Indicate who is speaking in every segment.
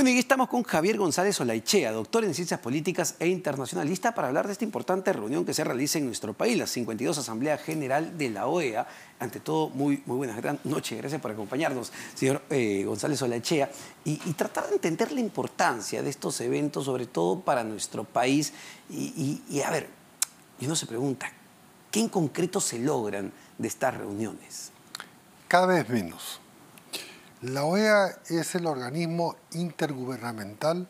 Speaker 1: Bueno, y estamos con Javier González Olaichea, doctor en Ciencias Políticas e internacionalista, para hablar de esta importante reunión que se realiza en nuestro país, la 52 Asamblea General de la OEA. Ante todo, muy buenas noches, gracias por acompañarnos, señor González Olaichea, y tratar de entender la importancia de estos eventos, sobre todo para nuestro país. Y a ver, y uno se pregunta, ¿qué en concreto se logran de estas reuniones?
Speaker 2: Cada vez menos. La OEA es el organismo intergubernamental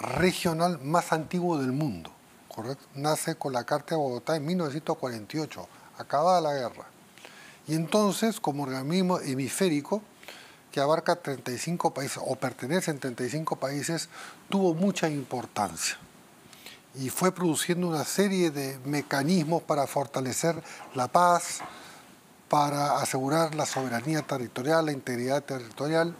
Speaker 2: regional más antiguo del mundo, ¿correcto? Nace con la Carta de Bogotá en 1948, acabada la guerra. Y entonces, como organismo hemisférico, que abarca 35 países, o pertenece a 35 países, tuvo mucha importancia. Y fue produciendo una serie de mecanismos para fortalecer la paz, para asegurar la soberanía territorial, la integridad territorial,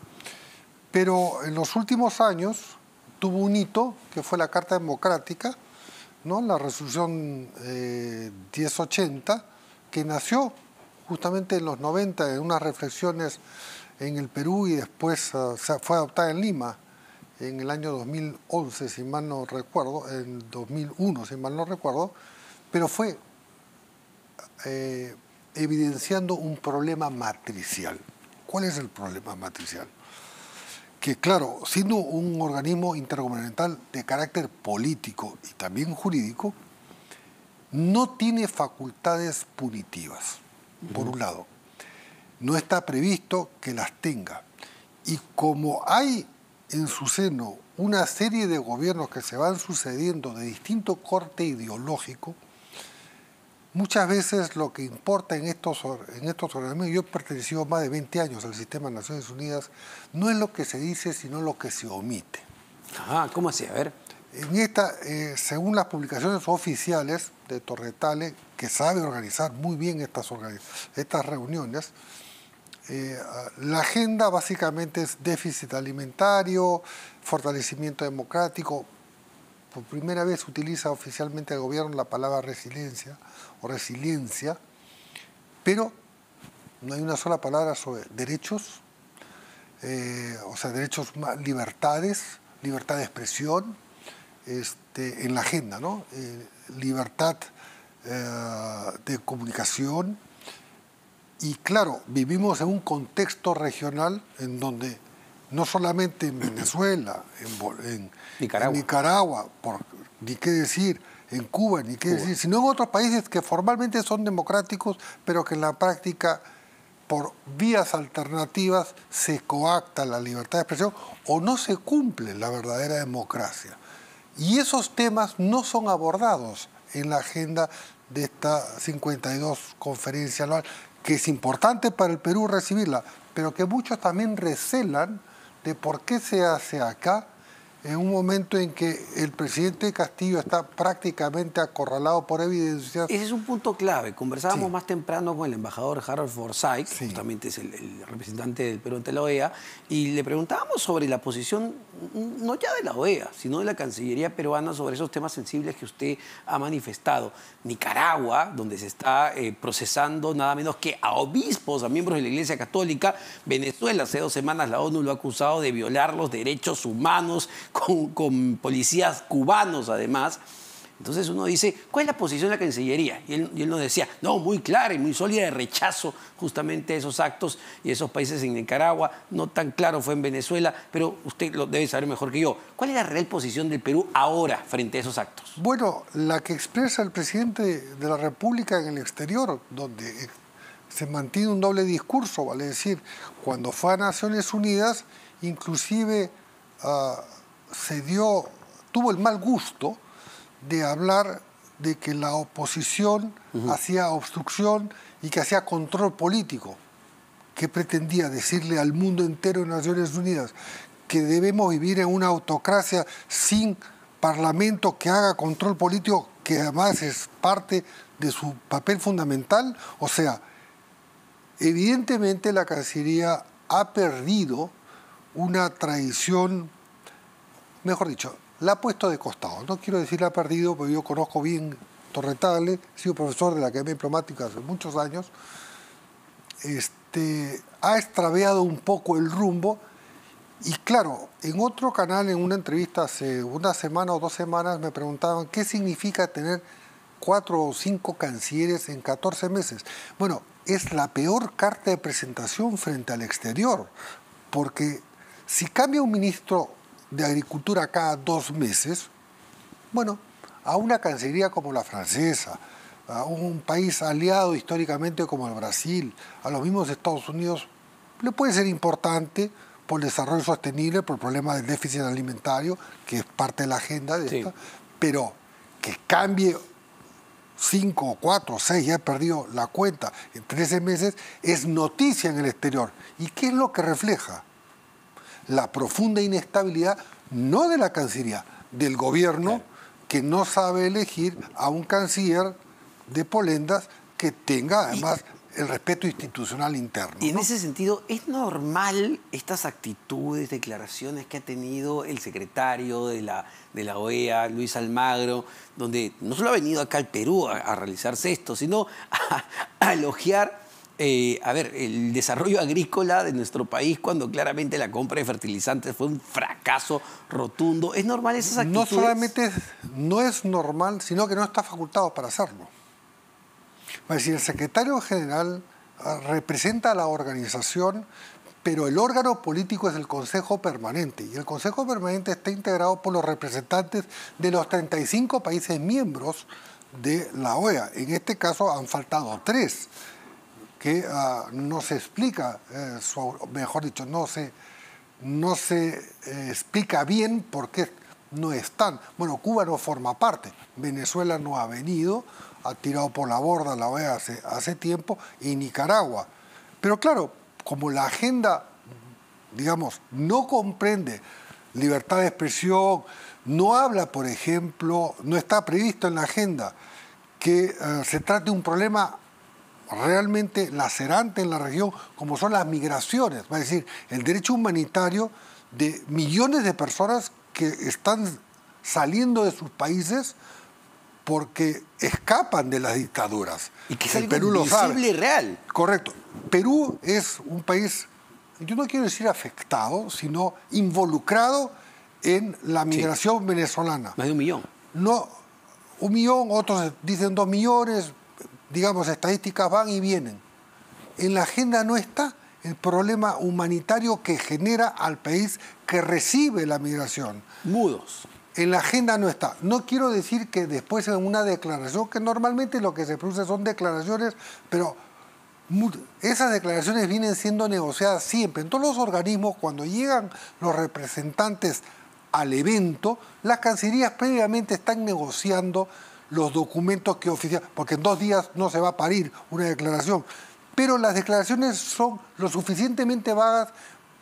Speaker 2: pero en los últimos años tuvo un hito que fue la Carta Democrática, ¿no? La resolución 1080, que nació justamente en los 90 en unas reflexiones en el Perú y después fue adoptada en Lima en el año 2011, si mal no recuerdo, en 2001, si mal no recuerdo, pero fue evidenciando un problema matricial. ¿Cuál es el problema matricial? Que claro, siendo un organismo intergubernamental de carácter político y también jurídico, no tiene facultades punitivas, por un lado. No está previsto que las tenga. Y como hay en su seno una serie de gobiernos que se van sucediendo de distinto corte ideológico, muchas veces lo que importa en estos organismos, yo he pertenecido más de 20 años al sistema de Naciones Unidas, no es lo que se dice, sino lo que se omite.
Speaker 1: Ah, ¿cómo así? A ver.
Speaker 2: Según las publicaciones oficiales de Torretale, que sabe organizar muy bien estas reuniones, la agenda básicamente es déficit alimentario, fortalecimiento democrático. Por primera vez utiliza oficialmente el gobierno la palabra resiliencia o resiliencia, pero no hay una sola palabra sobre derechos, derechos, libertades, libertad de expresión en la agenda, ¿no? Libertad de comunicación. Y claro, vivimos en un contexto regional en donde no solamente en Venezuela, en Nicaragua, ni qué decir, en Cuba, ni qué decir, sino en otros países que formalmente son democráticos, pero que en la práctica, por vías alternativas, se coacta la libertad de expresión o no se cumple la verdadera democracia. Y esos temas no son abordados en la agenda de esta 52 conferencia anual, que es importante para el Perú recibirla, pero que muchos también recelan de por qué se hace acá en un momento en que el presidente Castillo está prácticamente acorralado por evidencias.
Speaker 1: Ese es un punto clave. Conversábamos más temprano con el embajador Harold Forsyth, justamente es el representante del Perú ante la OEA, y le preguntábamos sobre la posición, no ya de la OEA, sino de la Cancillería peruana sobre esos temas sensibles que usted ha manifestado. Nicaragua, donde se está procesando nada menos que a obispos, a miembros de la Iglesia Católica. Venezuela, hace 2 semanas la ONU lo ha acusado de violar los derechos humanos con policías cubanos, además. Entonces uno dice, ¿cuál es la posición de la Cancillería? Y él nos decía, no, muy clara y muy sólida de rechazo justamente a esos actos y esos países en Nicaragua. No tan claro fue en Venezuela, pero usted lo debe saber mejor que yo. ¿Cuál es la real posición del Perú ahora frente a esos actos?
Speaker 2: Bueno, la que expresa el presidente de la República en el exterior, donde se mantiene un doble discurso, vale decir, cuando fue a Naciones Unidas, inclusive tuvo el mal gusto de hablar de que la oposición hacía obstrucción y que hacía control político, que pretendía decirle al mundo entero en Naciones Unidas que debemos vivir en una autocracia sin parlamento que haga control político, que además es parte de su papel fundamental. O sea, evidentemente la Cancillería ha perdido una tradición, mejor dicho, la ha puesto de costado. No quiero decir la ha perdido, porque yo conozco bien Torretale, he sido profesor de la Academia Diplomática hace muchos años. Ha extraviado un poco el rumbo Y claro, en otro canal, en una entrevista hace una semana o 2 semanas, me preguntaban qué significa tener 4 o 5 cancilleres en 14 meses. Bueno, es la peor carta de presentación frente al exterior, porque si cambia un ministro de Agricultura cada 2 meses, bueno, a una cancillería como la francesa, a un país aliado históricamente como el Brasil, a los mismos Estados Unidos, le puede ser importante por el desarrollo sostenible, por el problema del déficit alimentario, que es parte de la agenda de esta, pero que cambie 5, 4, 6, ya he perdido la cuenta, en 13 meses, es noticia en el exterior. ¿Y qué es lo que refleja? La profunda inestabilidad, no de la Cancillería, del gobierno, que no sabe elegir a un canciller de polendas que tenga además el respeto institucional interno.
Speaker 1: Y en ese sentido, ¿es normal estas actitudes, declaraciones que ha tenido el secretario de la OEA, Luis Almagro, donde no solo ha venido acá al Perú a realizarse esto, sino a elogiar el desarrollo agrícola de nuestro país cuando claramente la compra de fertilizantes fue un fracaso rotundo? ¿Es normal esas actitudes?
Speaker 2: No solamente no es normal, sino que no está facultado para hacerlo. Es decir, el secretario general representa a la organización, pero el órgano político es el Consejo Permanente. Y el Consejo Permanente está integrado por los representantes de los 35 países miembros de la OEA. En este caso han faltado 3, que no se explica, mejor dicho, no se explica bien por qué no están. Bueno, Cuba no forma parte, Venezuela no ha venido, ha tirado por la borda la OEA hace tiempo, y Nicaragua. Pero claro, como la agenda, digamos, no comprende libertad de expresión, no habla, por ejemplo, no está previsto en la agenda que se trate de un problema realmente lacerante en la región, como son las migraciones, es decir, el derecho humanitario de millones de personas que están saliendo de sus países porque escapan de las dictaduras.
Speaker 1: Y que es algo visible y real.
Speaker 2: Correcto. Perú es un país, yo no quiero decir afectado, sino involucrado en la migración venezolana.
Speaker 1: Más de 1 millón.
Speaker 2: No, 1 millón, otros dicen 2 millones, digamos, estadísticas van y vienen. En la agenda no está el problema humanitario que genera al país que recibe la migración.
Speaker 1: Mudos.
Speaker 2: En la agenda no está. No quiero decir que después en una declaración, que normalmente lo que se produce son declaraciones, pero esas declaraciones vienen siendo negociadas siempre. En todos los organismos, cuando llegan los representantes al evento, las cancillerías previamente están negociando los documentos que ofician, porque en 2 días no se va a parir una declaración. Pero las declaraciones son lo suficientemente vagas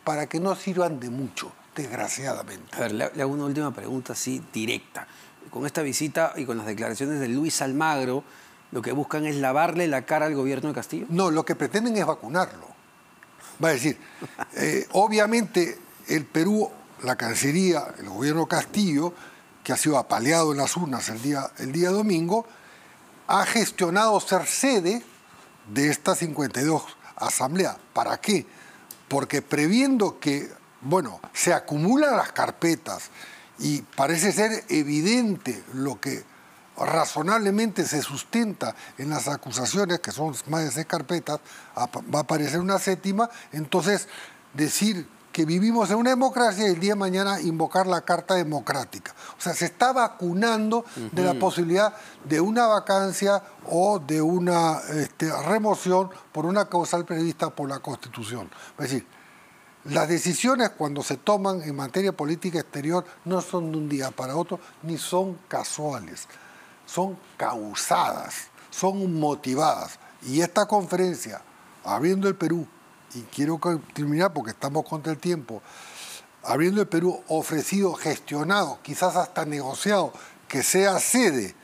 Speaker 2: para que no sirvan de mucho, desgraciadamente.
Speaker 1: A ver, le hago una última pregunta así directa. Con esta visita y con las declaraciones de Luis Almagro, ¿lo que buscan es lavarle la cara al gobierno de Castillo?
Speaker 2: No, lo que pretenden es vacunarlo. Va a decir, obviamente el Perú, la Cancillería, el gobierno Castillo, que ha sido apaleado en las urnas el día domingo, ha gestionado ser sede de esta 52 asamblea. ¿Para qué? Porque previendo que, bueno, se acumulan las carpetas y parece ser evidente lo que razonablemente se sustenta en las acusaciones, que son más de 6 carpetas, va a aparecer una 7ª, entonces decir que vivimos en una democracia y el día de mañana invocar la Carta Democrática. O sea, se está vacunando de la posibilidad de una vacancia o de una remoción por una causal prevista por la Constitución. Es decir, las decisiones cuando se toman en materia política exterior no son de un día para otro, ni son casuales, son causadas, son motivadas. Y esta conferencia, abriendo el Perú, y quiero terminar porque estamos contra el tiempo, abriendo el Perú, ofrecido, gestionado, quizás hasta negociado, que sea sede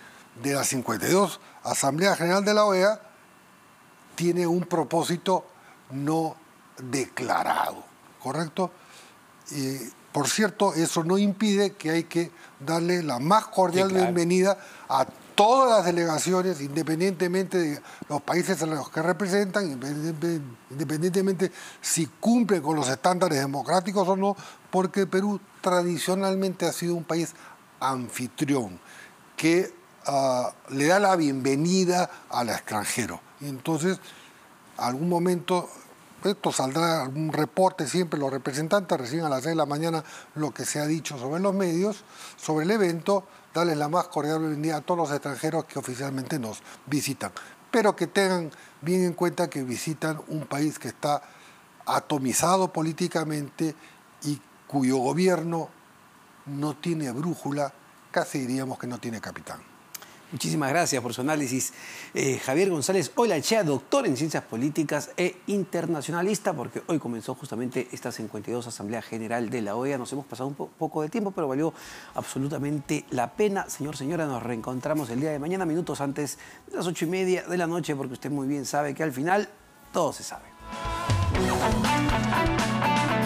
Speaker 2: de la 52 Asamblea General de la OEA, tiene un propósito no declarado, ¿correcto? Por cierto, eso no impide que hay que darle la más cordial bienvenida a todas las delegaciones, independientemente de los países a los que representan, independientemente si cumplen con los estándares democráticos o no, porque Perú tradicionalmente ha sido un país anfitrión que le da la bienvenida al extranjero. Y entonces, algún momento, esto saldrá algún reporte, siempre los representantes reciben a las 6 de la mañana lo que se ha dicho sobre los medios, sobre el evento, darles la más cordial bienvenida a todos los extranjeros que oficialmente nos visitan. Pero que tengan bien en cuenta que visitan un país que está atomizado políticamente y cuyo gobierno no tiene brújula, casi diríamos que no tiene capitán.
Speaker 1: Muchísimas gracias por su análisis. Javier González Ollachea, doctor en Ciencias Políticas e internacionalista, porque hoy comenzó justamente esta 52 Asamblea General de la OEA. Nos hemos pasado un poco de tiempo, pero valió absolutamente la pena. Señor, señora, nos reencontramos el día de mañana, minutos antes de las 8:30 de la noche, porque usted muy bien sabe que al final todo se sabe.